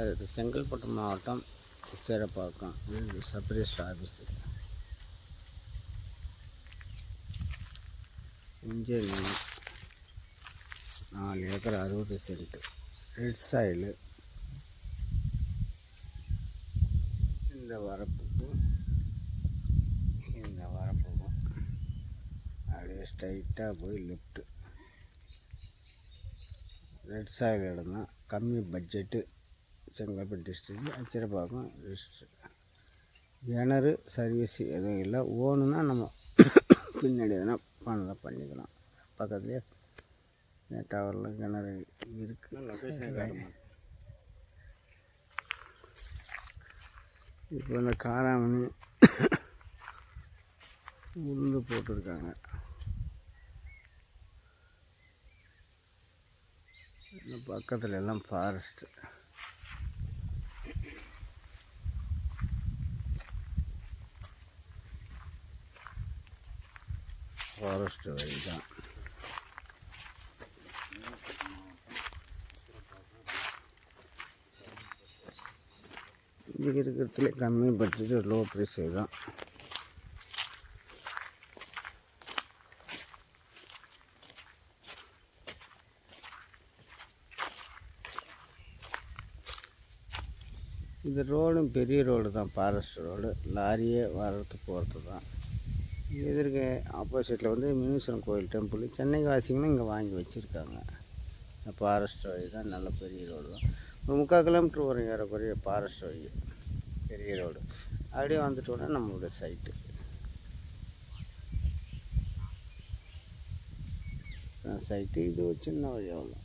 இது செங்கல்பட்டு மாவட்டம் சேரப்பாக்கம். இது சப் ரிஜிஸ்டர் ஆஃபீஸு. இங்கே 4 ஏக்கர் 60 சென்ட்டு ரெட் சாயிலு. இந்த வரப்புக்கும் அப்படியே ஸ்ட்ரைட்டாக போய் லெஃப்ட்டு. ரெட் சாயில் இடம் தான். கம்மி budget. Chengalpattu district Acharapakkam district. கிணறு சர்வீஸ் எதுவும் இல்லை. ஓணுன்னா நம்ம பின்னாடி எதனா பண்ணிக்கலாம். பக்கத்துலேயே டவரில் கிணறு இருக்குது. இப்போ இந்த காராமணி உளுந்து போட்டிருக்காங்க. இந்த பக்கத்தில் எல்லாம் ஃபாரஸ்ட்டு. வழி தான். இங்கே இருக்கிறதுல கம்மி பட்ஜெட் லோ ப்ரைஸ் தான். இந்த ரோடும் பெரிய ரோடு தான். Forest road. லாரியே வர்றது போகிறது தான். எதிர்க்க ஆப்போசிட்டில் வந்து மீனேஸ்வரன் கோயில் டெம்பிள். சென்னைக்கு வாசிங்கன்னா இங்கே வாங்கி வச்சுருக்காங்க. இந்த ஃபாரஸ்ட் வழி தான். நல்ல பெரிய ரோடு தான். ஒரு 3/4 கிலோமீட்டர் வரும் ஏறக்குறைய ஃபாரஸ்ட் வழி. பெரிய ரோடு. அப்படியே வந்துட்டோன்னா நம்மளுடைய சைட்டு. இது ஒரு சின்ன வழி அவ்வளோ.